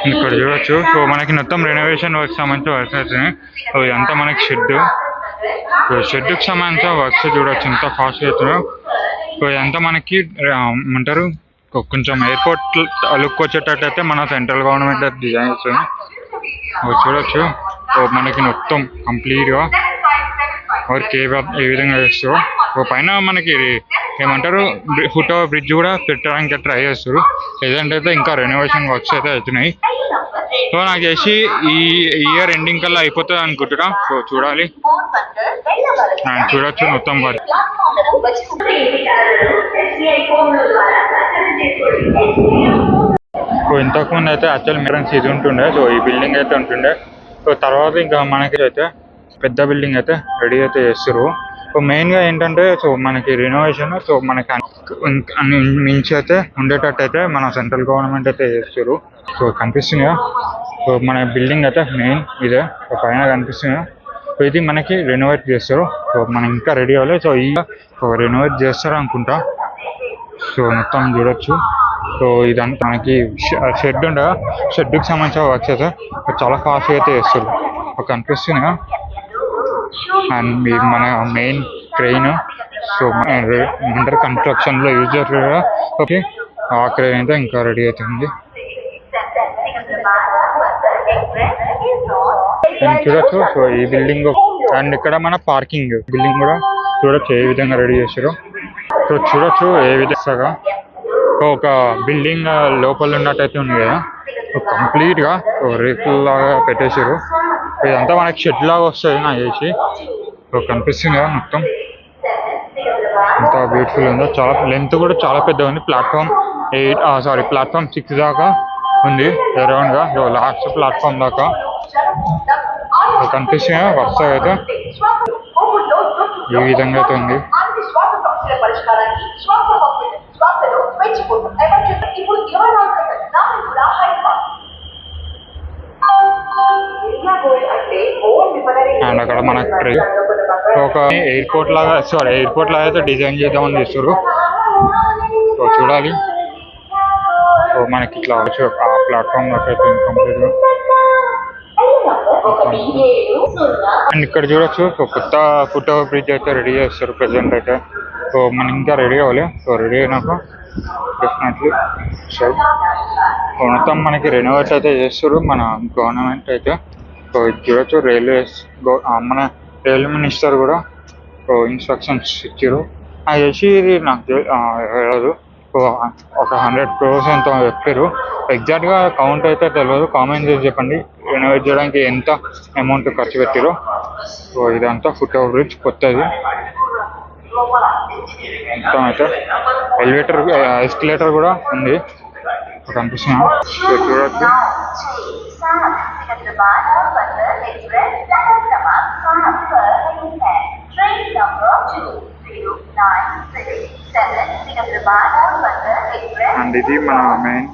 ఇక్కడ చూడొచ్చు. సో మనకి మొత్తం రెనోవేషన్ వర్క్స్ సంబంధించిన వర్క్స్ వచ్చినాయి. సో ఇదంతా మనకి షెడ్కి సంబంధించిన వర్క్స్ చూడొచ్చు ఎంత ఫాస్ట్ అవుతున్నాయో. సో ఇదంతా మనకి ఏమంటారు కొంచెం ఎయిర్పోర్ట్ లుక్ వచ్చేటట్టు అయితే మన సెంట్రల్ గవర్నమెంట్ డిజైన్ చేస్తుంది. చూడొచ్చు. సో మనకి మొత్తం కంప్లీట్గా వర్క్ ఏ విధంగా చేస్తారో. సో పైన మనకి ఏమంటారు ఫుట్ ఓవర్ బ్రిడ్జ్ కూడా పెట్టడానికి ట్రై చేస్తారు. ప్రెజెంట్ అయితే ఇంకా రెనోవేషన్ వర్క్స్ అయితే అవుతున్నాయి. సో నాకు చేసి ఈ ఇయర్ ఎండింగ్ కల్లా అయిపోతుంది అనుకుంటున్నా. సో చూడాలి. చూడొచ్చు మొత్తం వర్క్. సో ఇంతకుముందు అయితే యాక్చువల్ మెయింటెనెన్స్ ఇది ఉంటుండే. సో ఈ బిల్డింగ్ అయితే ఉంటుండే. సో తర్వాత ఇంకా మనకి అయితే పెద్ద బిల్డింగ్ అయితే రెడీ అయితే చేస్తారు. సో మెయిన్గా ఏంటంటే సో మనకి రినోవేషన్ సో మనకి అన్ని మించి అయితే ఉండేటట్టు అయితే మన సెంట్రల్ గవర్నమెంట్ అయితే చేస్తారు. సో కనిపిస్తుందిగా. సో మన బిల్డింగ్ అయితే మెయిన్ ఇదే. సో పైన కనిపిస్తుందిగా. సో ఇది మనకి రెనోవేట్ చేస్తారు. సో మనం ఇంకా రెడీ అవ్వాలి. సో ఈ రెనోవేట్ చేస్తారు అనుకుంటా. సో మొత్తం చూడొచ్చు. సో ఇదంతా మనకి షెడ్ ఉండగా షెడ్కి సంబంధించిన వర్క్స్ అయితే చాలా ఫాస్ట్గా అయితే చేస్తారు. కనిపిస్తుందిగా. అండ్ మన మెయిన్ క్రెయిన్ సో అండర్ కన్స్ట్రక్షన్లో యూజ్ చేస్తారు. ఓకే ఆ క్రెయిన్ అయితే ఇంకా రెడీ అవుతుంది. అండ్ చూడొచ్చు. సో ఈ బిల్డింగ్ అండ్ ఇక్కడ మన పార్కింగ్ బిల్డింగ్ కూడా చూడొచ్చు ఏ విధంగా రెడీ చేశారు. సో చూడొచ్చు ఏ విధంగా ఒక బిల్డింగ్ లోపల ఉన్నట్టయితే ఉంది కదా. సో కంప్లీట్గా రేకుల్లాగా పెట్టేశారు. ఇదంతా మనకి షెడ్ లాగా వస్తుంది నాకు చేసి. సో కనిపిస్తుంది కదా మొత్తం ఎంత బ్యూటిఫుల్ ఉందో. చాలా లెంత్ కూడా చాలా పెద్దగా ఉంది. ప్లాట్ఫామ్ 6 దాకా ఉంది అరౌండ్గా. లాస్ట్ ప్లాట్ఫామ్ దాకా కనిపిస్తుంది. వరుసగా అయితే ఈ విధంగా అయితే ఉంది. అండ్ అక్కడ మనకి ఒక ఎయిర్పోర్ట్ లాగా అయితే డిజైన్ చేద్దామని చేస్తారు. సో చూడాలి. సో మనకి ఇట్లా వచ్చి ఆ ప్లాట్ఫామ్ దాకా అయితే కంప్లీట్గా. అండ్ ఇక్కడ చూడొచ్చు. సో కొత్త ఫుట్ ఓవర్ బ్రిడ్జ్ అయితే రెడీ చేస్తారు ప్రెసెంట్ అయితే. సో మనం ఇంకా రెడీ అవ్వాలి. సో రెడీ అయినాక డెఫినెట్లీ సో మొత్తం మనకి రెనోవేట్ అయితే చేస్తారు మన గవర్నమెంట్ అయితే. సో ఇది చూడొచ్చు. మన రైల్వే మినిస్టర్ కూడా సో ఇన్స్ట్రక్షన్స్ ఇచ్చారు. అది చేసి నాకు తెలియదు. ఒక 100 crores ఎంతో చెప్పారు. ఎగ్జాక్ట్గా కౌంట్ అయితే తెలియదు. కామెంట్ చేసి చెప్పండి రెనోవేట్ చేయడానికి ఎంత అమౌంట్ ఖర్చు పెట్టారో. సో ఇదంతా ఫుట్ ఓవర్ బ్రిడ్జ్ కొత్తది మొత్తం అయితే. ఎస్కలేటర్ కూడా ఉంది కనిపిస్తున్నా. సో చూడొచ్చు. అండ్ ఇది మన మెయిన్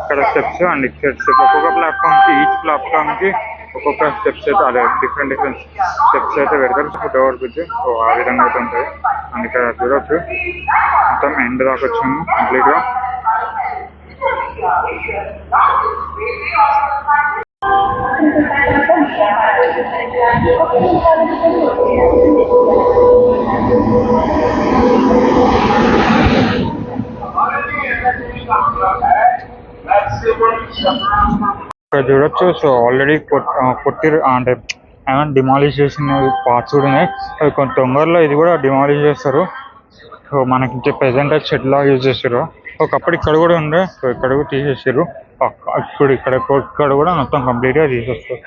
ఇక్కడ స్టెప్స్. అండ్ స్టెప్స్ ఒక్కొక్క ప్లాట్ఫామ్కి ఈచ్ ప్లాట్ఫామ్కి ఒక్కొక్క స్టెప్స్ అయితే అదే డిఫరెంట్ స్టెప్స్ అయితే పెడతారు ఫుట్ ఓవర్ బ్రిడ్జ్. సో ఆ విధంగా అయితే ఉంటుంది. అండ్ ఇక్కడ చూడవచ్చు మొత్తం ఎండ్ దాకా వచ్చింది కంప్లీట్గా. ఇక్కడ చూడొచ్చు. సో ఆల్రెడీ అంటే ఏమైనా డిమాలిష్ చేసిన పార్ట్స్ కూడా ఉన్నాయి. అవి కొంత తొందరలో ఇది కూడా డిమాలిష్ చేస్తారు. సో మనకి ప్రెసెంట్ షెడ్ లాగా యూజ్ చేస్తారు. ఒకప్పుడు ఇక్కడ కూడా ఉండే. సో ఇక్కడ కూడా తీసేసారు. ఇప్పుడు ఇక్కడ కూడా మొత్తం కంప్లీట్గా తీసేస్తారు.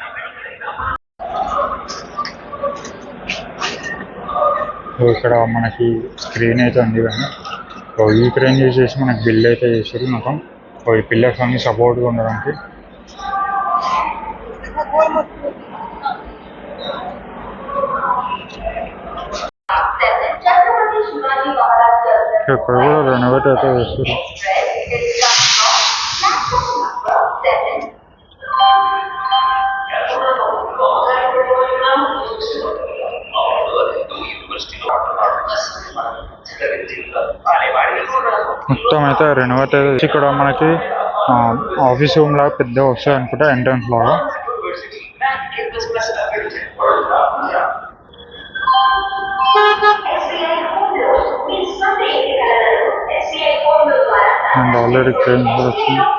సో ఇక్కడ మనకి స్క్రీన్ అయితే ఉంది కానీ సో ఈ క్రేన్ యూజ్ చేసి మనకి బిల్డ్ అయితే చేసారు మొత్తం. సో ఈ పిల్లర్స్ అన్ని సపోర్ట్గా ఉండడానికి. ఇక్కడ కూడా రెనోవేట్ అయితే చేస్తారు. మొత్తం అయితే రెనోవేట్ అయితే ఇక్కడ మనకి ఆఫీస్ రూమ్ లాగా పెద్ద వస్తుంది అనుకుంటా ఎంట్రన్స్ లాగా. అండ్ ఆల్రెడీ ట్రైన్ కూడా వచ్చింది.